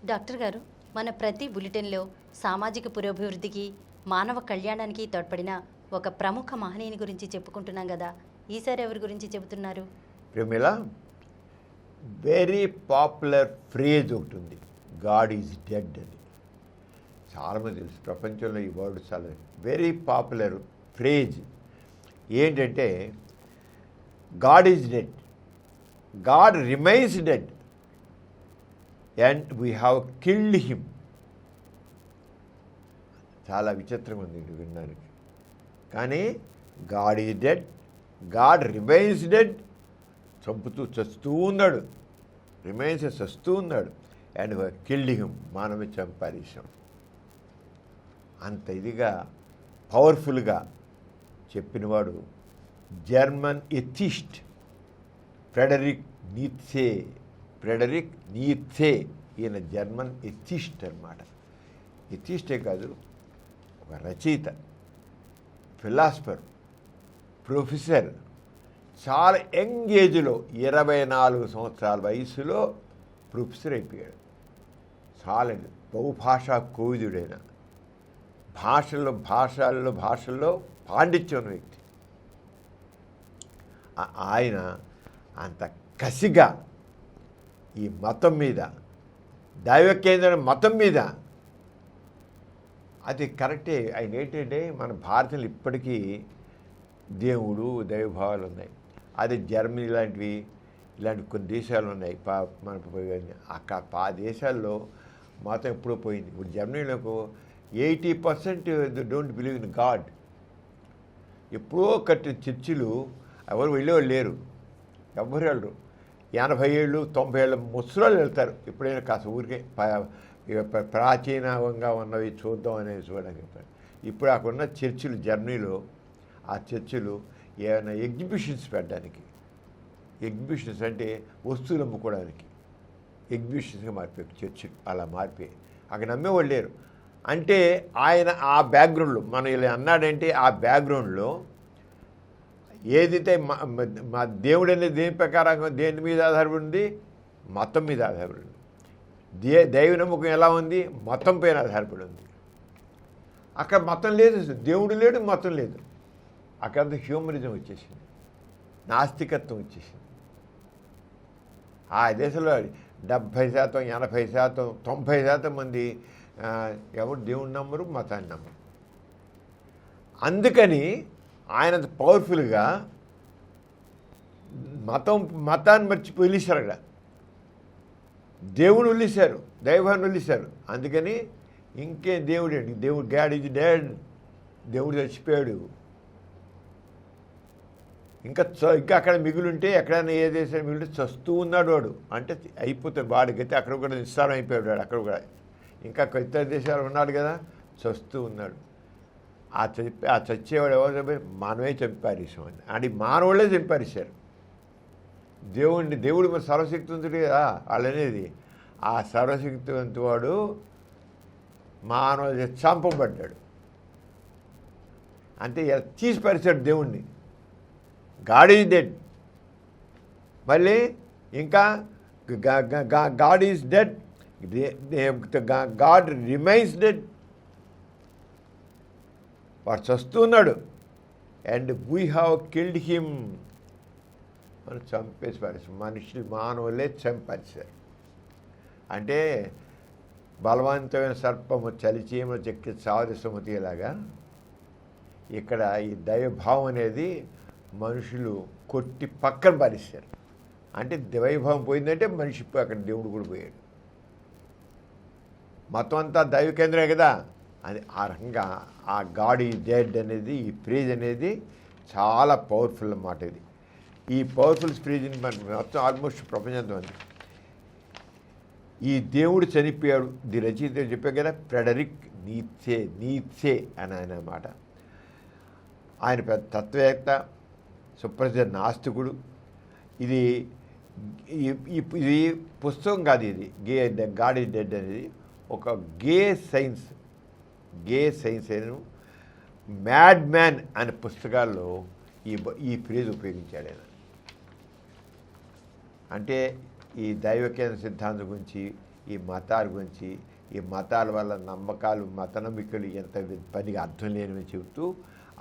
Doctor గారు, మన ప్రతి బులెటిన్లో సామాజిక పురోభివృద్ధికి, మానవ కళ్యాణానికి తోడ్పడిన ఒక ప్రముఖ మహనీయుని గురించి చెప్పుకుంటున్నాం కదా. ఈసారి ఎవరి గురించి చెబుతున్నారు? ప్రమిళ, వెరీ పాపులర్ ఫ్రేజ్ ఒకటి ఉంది, గాడ్ ఈజ్ డెడ్ అని. చాలామంది తెలుసు, ప్రపంచంలో ఈ వర్డ్ చాలా వెరీ పాపులర్ ఫ్రేజ్. ఏంటంటే God is dead, God remains dead and we have killed him. చాలా విచిత్రంగా ఉంది ఇది వినడానికి. కానీ God is dead, God remains dead, చస్తూ ఉన్నాడు, రిమైన్స్ చస్తూ ఉన్నాడు, అండ్ కిల్డ్ హిమ్, మానవ చంపారీశం. అంత ఇదిగా పవర్ఫుల్గా చెప్పినవాడు జర్మన్ ఎథిస్ట్ ఫ్రెడరిక్ నీత్సే. ఈయన జర్మన్ ఎథిస్ట్ అన్నమాట. ఎథిస్టే కాదు, ఒక రచయిత, ఫిలాసఫర్, ప్రొఫెసర్. చాలా యంగ్ ఏజ్లో 24 సంవత్సరాల వయసులో ప్రొఫెసర్ అయిపోయాడు. చాలా బహుభాషా కోవిదుడైన, భాషల్లో పాండిత్యం ఉన్న వ్యక్తి. ఆయన అంత కసిగా ఈ మతం మీద, దైవ కేంద్రం మతం మీద, అది కరెక్టే. ఆయన ఏంటంటే మన భారతీయులు ఇప్పటికీ దేవుడు దైవభావాలు ఉన్నాయి. అది జర్మనీ ఇలాంటి కొన్ని దేశాలు ఉన్నాయి. మన అక్కడ ఆ దేశాల్లో మతం ఎప్పుడూ పోయింది. ఇప్పుడు జర్మనీలో 80% డోంట్ బిలీవ్ ఇన్ గాడ్. ఎప్పుడో కట్టిన చర్చిలు ఎవరు వెళ్ళేవాళ్ళు లేరు, ఎవ్వరు వెళ్ళరు. 80 ఏళ్ళు 90 ఏళ్ళ ముసలాళ్ళు వెళ్తారు ఎప్పుడైనా కాస్త ఊరికే ప్రాచీనంగా ఉన్నవి చూద్దాం అనేది చూడడానికి. ఇప్పుడు అక్కడ ఉన్న చర్చిలు జర్మనీలో, ఆ చర్చిలు ఏమైనా ఎగ్జిబిషన్స్ పెట్టడానికి, ఎగ్జిబిషన్స్ అంటే వస్తువులు అమ్ముకోవడానికి ఎగ్జిబిషన్స్గా మారిపోయాయి చర్చిలు. అలా మారిపోయాయి. అక్కడ నమ్మేవాళ్ళు లేరు. అంటే ఆయన ఆ బ్యాక్గ్రౌండ్లో, మనం ఇలా అన్నాడంటే ఆ బ్యాక్గ్రౌండ్లో ఏదైతే మా దేవుడు అనేది దేని ప్రకారంగా, దేని మీద ఆధారపడి ఉంది? మతం మీద ఆధారపడి ఉంది. దైవ నమ్మకం ఎలా ఉంది? మతం పైన ఆధారపడి ఉంది. అక్కడ మతం లేదు, దేవుడు లేడు, మతం లేదు. అక్కడంతా హ్యూమనిజం వచ్చేసింది, నాస్తికత్వం వచ్చేసింది. ఆ దేశంలో 70%, 80%, 90% మంది ఎవరు దేవుడు నమ్మరు, మతాన్ని నమ్మరు. అందుకని ఆయన పవర్ఫుల్గా మతాన్ని మర్చిపోయి వెళ్ళేశారు. అక్కడ దేవుడు వెళ్ళేశారు, దైవాన్ని వెళ్ళేశారు. అందుకని ఇంకేం దేవుడు అండి, దేవుడు గాడ్ ఈజ్ డెడ్, దేవుడు చచ్చిపోయాడు. ఇంకా అక్కడ మిగులుంటే, ఎక్కడైనా ఏ దేశాన్ని మిగులుంటే చస్తూ ఉన్నాడు వాడు. అంటే అయిపోతాడు వాడికైతే. అక్కడ కూడా నిస్సారం అయిపోయాడు వాడు. అక్కడ కూడా ఇంకా ఇతర దేశాలు ఉన్నాడు కదా, చస్తూ ఉన్నాడు. ఆ చచ్చేవాడు ఎవరు చంపారు? మనమే చంపారీసాం అని. అది మానవుళ్ళే చంపారేశారు దేవుడిని. దేవుడు మరి సర్వశక్తివంతుడు కదా వాళ్ళనేది. ఆ సర్వశక్తివంతు వాడు మానవులు చంపబడ్డాడు. అంటే తీసి పరిచాడు దేవుణ్ణి. God is dead. మళ్ళీ ఇంకా God is dead, God remains dead. వాడు చస్తున్నాడు. And we have killed him. మనం చంపేసి పారేసాం. మానవులే చంపేశారు. అంటే బలవంతమైన సర్పము చలిచీమ చెక్కి చావది సుమతిలాగా ఇక్కడ ఈ దైవభావం అనేది మనుషులు కొట్టి పక్కన పారేశారు. అంటే దైవభావం పోయిందంటే మనిషి అక్కడ దేవుడు కూడా పోయాడు. మతం అంతా దైవ కేంద్రమే కదా. అది ఆ రకంగా ఆ గాడ్ ఈజ్ డెడ్ అనేది, ఈ ఫ్రేజ్ అనేది చాలా పవర్ఫుల్ అన్నమాట. ఇది ఈ పవర్ఫుల్ ఫ్రేజ్ని మనకు మొత్తం ఆల్మోస్ట్ ప్రపంచంతో ఉంది. ఈ దేవుడు చనిపోయాడు, ది రచయిత చెప్పారు కదా, ఫ్రెడరిక్ నీత్సే అని ఆయన అన్నమాట. ఆయన పెద్ద తత్వవేత్త, సుప్రసిద్ధ నాస్తికుడు. ఇది పుస్తకం కాదు, ఇది గాడ్ ఈజ్ డెడ్ అనేది ఒక గే సైన్స్ అయిన మ్యాడ్ మ్యాన్ అనే పుస్తకాల్లో ఈ ఫ్రేజ్ ఉపయోగించాడు ఆయన. అంటే ఈ దైవకేంద్ర సిద్ధాంతం గురించి, ఈ మతాల గురించి, ఈ మతాల వల్ల నమ్మకాలు, మత నమ్మికలు ఎంత పనికి అర్థం లేనివి చెబుతూ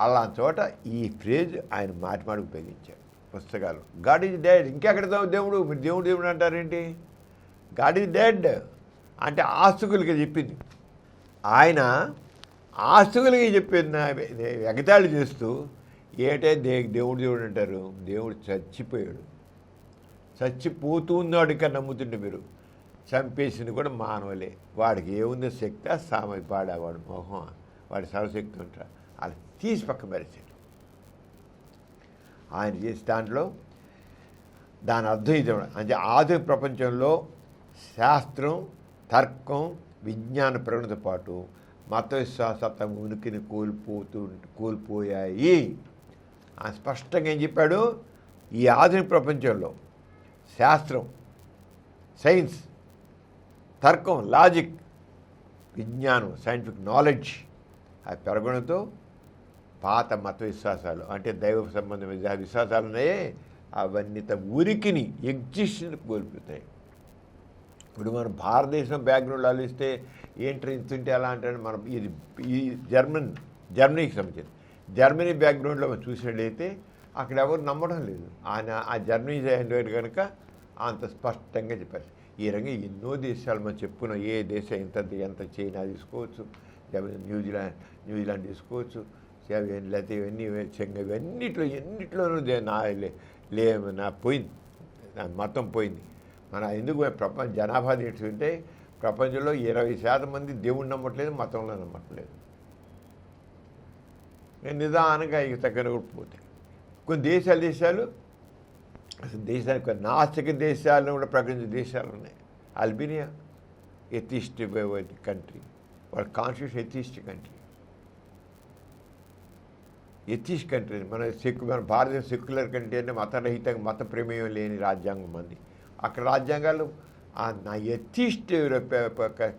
అలాంటి చోట ఈ ఫ్రేజ్ ఆయన మాటి మాటికి ఉపయోగించాడు పుస్తకాలు. God is dead. ఇంకెక్కడ దేవుడు? మీరు దేవుడు దేవుడు అంటారేంటి? గాడ్ ఈజ్ డెడ్ అంటే ఆస్తికులకి చెప్పింది. ఆయన ఆస్తికులకి చెప్పింది ఎగతాళి చేస్తూ ఏటే దేవుడు దేవుడు అంటారు. దేవుడు చచ్చిపోయాడు, చచ్చిపోతూ ఉన్నాడు. ఇంకా నమ్ముతుంటే మీరు చంపేసింది కూడా మానవులే. వాడికి ఏముందో శక్తి సామయ్య పాడేవాడు మొహం, వాడి సర్వశక్తి ఉంటాడు. అలా తీసి పక్క మరిచాడు. ఆయన చేసే దాంట్లో దాని అర్థం ఇది. అంటే ఆధునిక ప్రపంచంలో శాస్త్రం, తర్కం, విజ్ఞాన ప్రగతితో పాటు మత విశ్వాసాలు తమ ఉనికిని కోల్పోయాయి. ఆయన స్పష్టంగా ఏం చెప్పాడు? ఈ ఆధునిక ప్రపంచంలో శాస్త్రం, సైన్స్, తర్కం, లాజిక్, విజ్ఞానం, సైంటిఫిక్ నాలెడ్జ్ అవి పెరగడంతో పాత మత విశ్వాసాలు అంటే దైవ సంబంధమైన విశ్వాసాలు ఉన్నాయే అవన్నీ తమ ఉనికిని ఎగ్జిస్టెన్స్ కోల్పోతాయి. ఇప్పుడు మనం భారతదేశం బ్యాక్గ్రౌండ్ ఆలోచిస్తే ఏంటి ఇంతుంటే ఎలా అంటే మనం ఈ జర్మనీకి సంబంధించింది. జర్మనీ బ్యాక్గ్రౌండ్లో మనం చూసినట్లయితే అక్కడ ఎవరు నమ్మడం లేదు. ఆయన ఆ జర్మనీ కనుక అంత స్పష్టంగా చెప్పారు. ఈ రంగా ఎన్నో దేశాలు మనం చెప్పుకున్నాం. ఏ దేశం ఎంత చైనా తీసుకోవచ్చు, న్యూజిలాండ్ తీసుకోవచ్చు, లేకపోతే ఎన్నిట్లోనూ నా పోయింది, నా మతం పోయింది. మన ఎందుకు జనాభా తీసుకుంటే ప్రపంచంలో 20% మంది దేవుణ్ణి నమ్మట్లేదు, మతంలో నమ్మట్లేదు. నిదానంగా ఇక తగ్గన కూడా పోతాయి. కొన్ని దేశాలు అసలు దేశానికి నాస్తిక దేశాలను కూడా ప్రకటించిన దేశాలు ఉన్నాయి. అల్బేనియా ఎథిస్ట్ కంట్రీ, వాళ్ళ కాన్స్టిట్యూషన్ ఎథిస్ట్ కంట్రీ. మన భారతదేశం సెక్యులర్ కంట్రీ అంటే మతరహితంగా మత ప్రమేయం లేని రాజ్యాంగం మంది. అక్కడ రాజ్యాంగాలు నా ఎథిస్ట్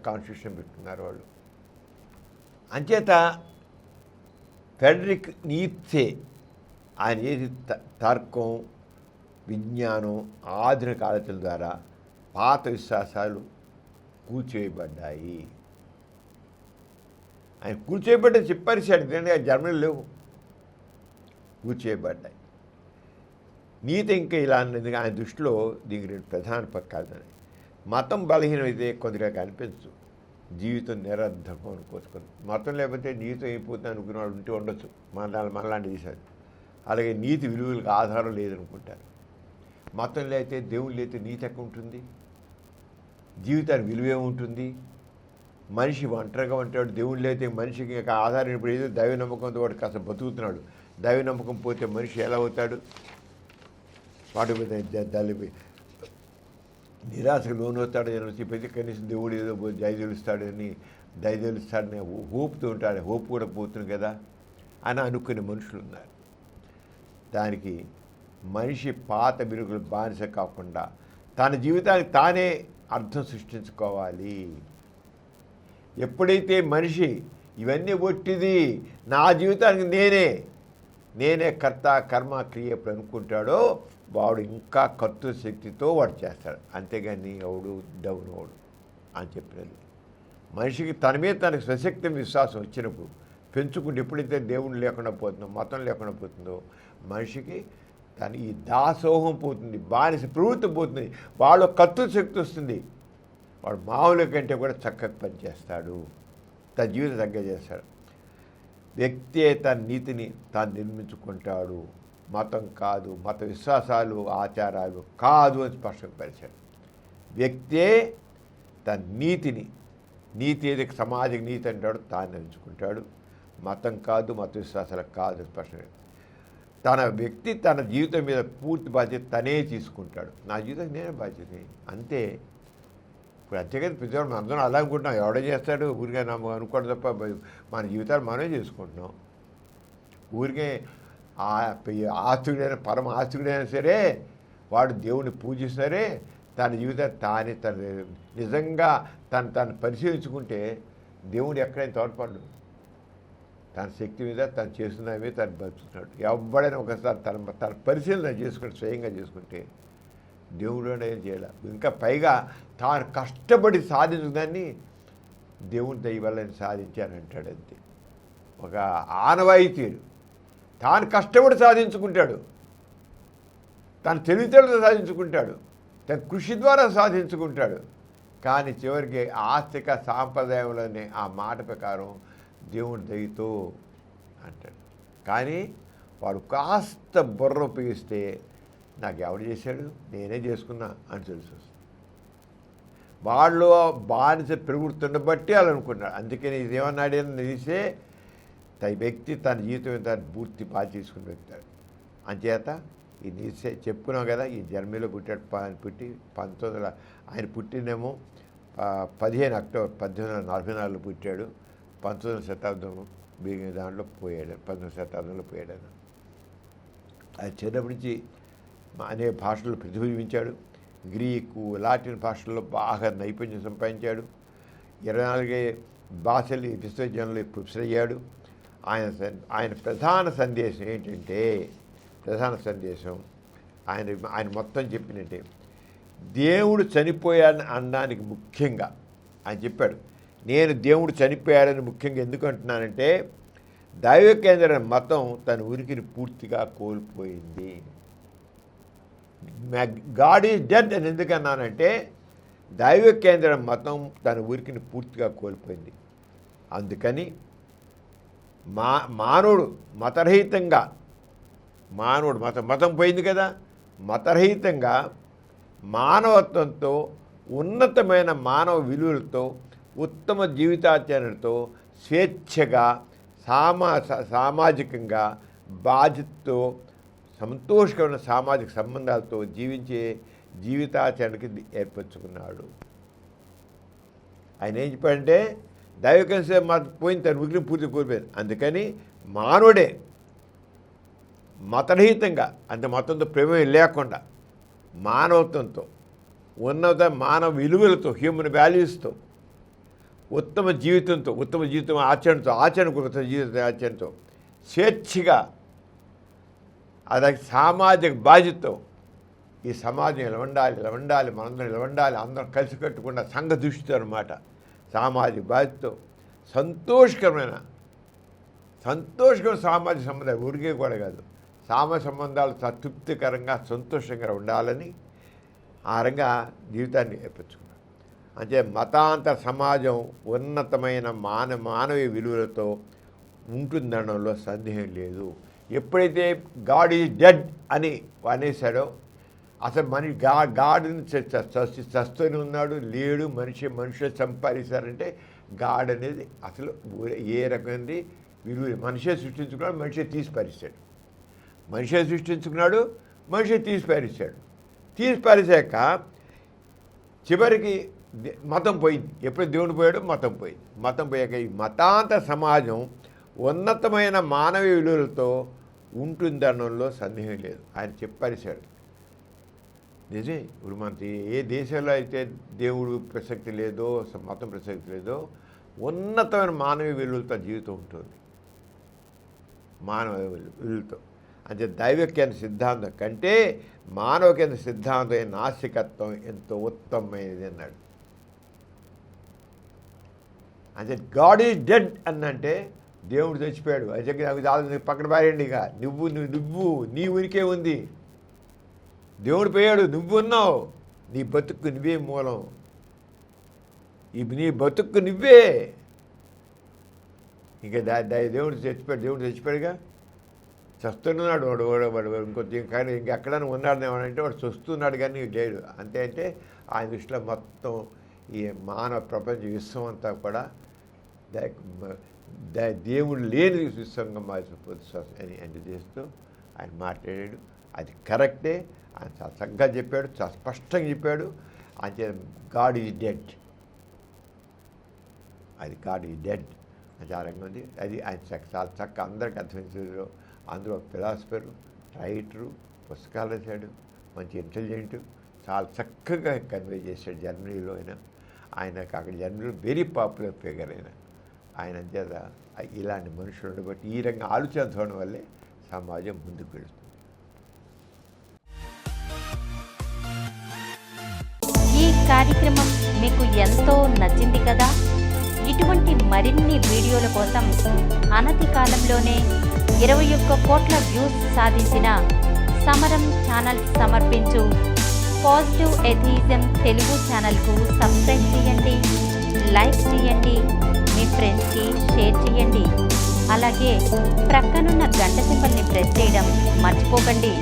కాన్స్టిట్యూషన్ పెట్టుకున్నారు వాళ్ళు. అంచేత ఫ్రెడరిక్ నీత్సే ఆయన చేసి తర్కం, విజ్ఞానం, ఆధునిక ఆలోచనల ద్వారా పాత విశ్వాసాలు కూల్చివేయబడ్డాయి. ఆయన కూల్చివేయబడ్డ చెప్పారు. జర్మనీలో లేవు, కూల్చివేయబడ్డాయి. నీతి ఇంకా ఇలా అన్నది ఆయన దృష్టిలో దీనికి 2 ప్రధాన పక్కాలు. మతం బలహీనమైతే కొద్దిగా కనిపించు, జీవితం నిరర్ధకం అనుకోసుకుంది. మతం లేకపోతే నీతి అయిపోతుంది అనుకునే వాళ్ళు ఉంటే ఉండొచ్చు, మనలాంటి దేశాలు. అలాగే నీతి విలువలకు ఆధారం లేదనుకుంటారు. మతం లేకపోతే దేవుడు లేకపోతే నీతి ఎక్కడ ఉంటుంది? జీవితానికి విలువే ఉంటుంది? మనిషి ఒంటరిగా ఉంటాడు. దేవుడు లేకపోతే మనిషికి ఇంకా ఆధారం ఇప్పుడు ఏదో దైవ నమ్మకంతో వాడు కాస్త బతుకుతున్నాడు. దైవ నమ్మకం పోతే మనిషి ఎలా అవుతాడు? వాటి మీద నిరాశకు లోనవుతాడు. ప్రతి కనీసం దేవుడు ఏదో దయదలుస్తాడని హోప్తో ఉంటాడు. హోప్ కూడా పోతుంది కదా అని అనుకునే మనుషులు ఉన్నారు. దానికి మనిషి పాత విలువలు బానిస కాకుండా తన జీవితానికి తానే అర్థం సృష్టించుకోవాలి. ఎప్పుడైతే మనిషి ఇవన్నీ ఒట్టిది, నా జీవితానికి నేనే కర్త, కర్మ, క్రియ ఎప్పుడు అనుకుంటాడో వాడు ఇంకా కర్తృ శక్తితో వాడు చేస్తాడు. అంతేగాని ఎవడు డౌన్ అవడు అని చెప్పినది. మనిషికి తన మీద తనకు సశక్తి విశ్వాసం వచ్చినప్పుడు పెంచుకుంటే ఎప్పుడైతే దేవుడు లేకుండా పోతుందో, మతం లేకుండా పోతుందో మనిషికి తన ఈ దాసోహం పోతుంది, బానిస ప్రవృత్తి పోతుంది, వాళ్ళు కర్తృ శక్తి వస్తుంది. వాడు మామూలు కంటే కూడా చక్కగా పనిచేస్తాడు, తన జీవితం తగ్గ చేస్తాడు. వ్యక్తే తన నీతిని తాను నిర్మించుకుంటాడు, మతం కాదు, మత విశ్వాసాలు, ఆచారాలు కాదు అని స్పష్టంగా పరిచాడు. వ్యక్తే తన నీతి ఏదైతే సమాజం నీతి అంటాడో తాను నిర్మించుకుంటాడు, మతం కాదు, మత విశ్వాసాలు కాదు స్పష్టంగా. తన వ్యక్తి తన జీవితం మీద పూర్తి బాధ్యత తనే తీసుకుంటాడు. నా జీవితం నేనే బాధ్యత అంతే. ఇప్పుడు అంతేకాదు ప్రతివాడు మనం అందరం అలా అనుకుంటున్నాం. ఎవడో చేస్తాడు ఊరికే అనుకోవడం తప్ప మన జీవితాలు మనమే చేసుకుంటున్నాం. ఊరికే ఆస్తుడైన పరమ ఆస్తుడైనా సరే వాడు దేవుని పూజిస్తారే తన జీవితాన్ని తన నిజంగా తను పరిశీలించుకుంటే దేవుడు ఎక్కడైనా తోడ్పడ్డు. తన శక్తి మీద తను చేస్తున్న మీద తను బతుకుతున్నాడు. ఎవడైనా ఒకసారి తన పరిశీలన చేసుకుంటే స్వయంగా చేసుకుంటే దేవుడు అనేది చేయాలి. ఇంకా పైగా తాను కష్టపడి సాధించదాన్ని దేవుని దయ వల్ల నేను సాధించానంటాడు. అంతే, ఒక ఆనవాయితీరు. తాను కష్టపడి సాధించుకుంటాడు, తన తెలివితేటలతో సాధించుకుంటాడు, తన కృషి ద్వారా సాధించుకుంటాడు. కానీ చివరికి ఆస్తిక సాంప్రదాయంలోనే ఆ మాట ప్రకారం దేవుని దయతో అంటాడు. కానీ వాడు కాస్త బుర్ర ఉపయోగిస్తే నాకు ఎవడు చేశాడు, నేనే చేసుకున్నా అని తెలిసి వస్తుంది. వాళ్ళు బానిస పెరుగుతున్న బట్టి అలా అనుకున్నాడు. అందుకని ఇదేమన్నాడు నిలిసే వ్యక్తి తన జీవితం తను పూర్తి బాగా తీసుకుని వెళ్తాడు. అంచేత ఈ నిలిసే చెప్పుకున్నాం కదా, ఈ జర్మనీలో పుట్టాడు. ఆయన పుట్టినేమో 15 అక్టోబర్ 1844లో పుట్టాడు. 19వ శతాబ్దం బిగిన దాంట్లో పోయాడు, 19వ శతాబ్దంలో పోయాడు. ఆయన చిన్నప్పటి నుంచి అనేక భాషలు ప్రతిబింబించాడు. గ్రీకు, లాటిన్ భాషల్లో బాగా నైపుణ్యం సంపాదించాడు. 24 భాషలు విశ్వవిద్యాలయంలో ప్రొఫెసర్ అయ్యాడు. ఆయన ప్రధాన సందేశం ఏంటంటే, ఆయన మొత్తం చెప్పినట్టే దేవుడు చనిపోయాడని అనడానికి ముఖ్యంగా ఆయన చెప్పాడు. నేను దేవుడు చనిపోయాడని ముఖ్యంగా ఎందుకు అంటున్నానంటే, దైవ కేంద్ర మతం తన ఉనికిని పూర్తిగా కోల్పోయింది. గాడ్ ఈజ్ డెడ్ అని ఎందుకు అన్నానంటే, దైవ కేంద్ర మతం తన ఉనికిని పూర్తిగా కోల్పోయింది. అందుకని మానవుడు మతరహితంగా, మతం పోయింది కదా, మతరహితంగా మానవత్వంతో, ఉన్నతమైన మానవ విలువలతో, ఉత్తమ జీవితాచరణతో, స్వేచ్ఛగా, సామాజికంగా, బాధ్యతతో, సంతోషకరమైన సామాజిక సంబంధాలతో జీవించే జీవితాచరణకి ఏర్పరచుకున్నాడు. ఆయన ఏం చెప్పాడంటే, దైవకంశ పోయింది, తన ఉగ్రం పూర్తి కోల్పోయింది. అందుకని మానవుడే మతరహితంగా, అంటే మతంతో ప్రేమ లేకుండా, మానవత్వంతో, ఉన్నత మానవ విలువలతో, హ్యూమన్ వాల్యూస్తో, ఉత్తమ జీవితం ఆచరణతో జీవిత ఆచరణతో, స్వేచ్ఛగా, అది సామాజిక బాధ్యతతో ఈ సమాజం ఇలా ఉండాలి, మనందరం ఇలా ఉండాలి, అందరం కలిసి కట్టుకుండా సంఘ దృష్టితో అనమాట, సామాజిక బాధ్యతతో సంతోషకరమైన సామాజిక సంబంధాలు ఊరికే కూడా కాదు, సామాజిక సంబంధాలు తృప్తికరంగా సంతోషంగా ఉండాలని ఆ రంగా జీవితాన్ని ఏర్పరచుకున్నాడు. అంటే మతాంతర సమాజం ఉన్నతమైన మానవీయ విలువలతో ఉంటుందనడంలో సందేహం లేదు. ఎప్పుడైతే గాడ్ ఈజ్ డెడ్ అని అనేసాడో, అసలు గాడ్ని చస్తూనే ఉన్నాడు, లేడు, మనుషులు సంపాదిస్తారంటే గాడ్ అనేది అసలు ఏ రకమైనది విలువ. మనిషే సృష్టించుకున్నాడు, మనిషే తీసి పారేశాడు. తీసి పారేశాక చివరికి మతం పోయింది. ఎప్పుడు దేవుడు పోయాడో మతం పోయాక ఈ మతాంత సమాజం ఉన్నతమైన మానవీయ విలువలతో ఉంటుందనడంలో సందేహం లేదు. ఆయన చెప్పారేశాడు. నిజమే. ఇప్పుడు మనకి ఏ దేశంలో అయితే దేవుడు ప్రసక్తి లేదో, మతం ప్రసక్తి లేదో, ఉన్నతమైన మానవీయ విలువలతో జీవితం ఉంటుంది. మానవ విలువలతో అంటే దైవ కేంద్ర సిద్ధాంతం కంటే మానవ కేంద్ర సిద్ధాంతం నాస్తికత్వం ఎంతో ఉత్తమమైనది అన్నాడు. అంటే గాడ్ ఈజ్ డెడ్ అన్నంటే దేవుడు చచ్చిపోయాడు, అది నాకు పక్కన పారేయండి. ఇక నువ్వు నీ ఉనికే ఉంది. దేవుడు పోయాడు, నువ్వు ఉన్నావు, నీ బతుక్కు నువ్వే మూలం, నీ బతుక్కు నువ్వే. ఇంకా దేవుడు చచ్చిపోయాడుగా, చస్తున్నాడు వాడు ఇంకొంచెం. కానీ ఇంకెక్కడైనా ఉన్నాడు ఏమనంటే వాడు చస్తున్నాడు కానీ లేడు. అంతే. అంటే ఆయన దృష్టిలో మొత్తం ఈ మానవ ప్రపంచ విశ్వం అంతా కూడా దేవుడు లేని విశ్వంగా మారిపోతుంది అని చేస్తూ ఆయన మాట్లాడాడు. అది కరెక్టే. ఆయన చాలా చక్కగా చెప్పాడు, చాలా స్పష్టంగా చెప్పాడు. అంటే గాడ్ ఈజ్ డెడ్, అది గాడ్ ఈజ్ డెడ్ చాలా ఉంది. అది ఆయన చాలా చక్కగా అందరికి అర్థమైంచారు. అందులో ఫిలాసఫరు, రైటరు, పుస్తకాలు రాశాడు, మంచి ఇంటెలిజెంటు, చాలా చక్కగా కన్వే చేశాడు. జర్మనీలో ఆయనకు అక్కడ జర్మనీలో వెరీ పాపులర్ ఫిగర్ ఆయన చేత ఇలాంటి మనుషులు ఉండబట్టి ఈ రంగా ఆలోచన ధోరణి వల్లే సమాజం ముందుకు వెళుతుంది. కార్యక్రమం మీకు ఎంతో నచ్చింది కదా. ఇటువంటి మరిన్ని వీడియోల కోసం అనతి కాలంలోనే 21 కోట్ల వ్యూస్ సాధించిన సమరం ఛానల్ సమర్పించు పాజిటివ్ ఎథియిజం తెలుగు ఛానల్కు సబ్స్క్రైబ్ చేయండి, లైక్ చేయండి, మీ ఫ్రెండ్స్కి షేర్ చేయండి. అలాగే ప్రక్కనున్న గంట సింబల్ని ప్రెస్ చేయడం మర్చిపోకండి.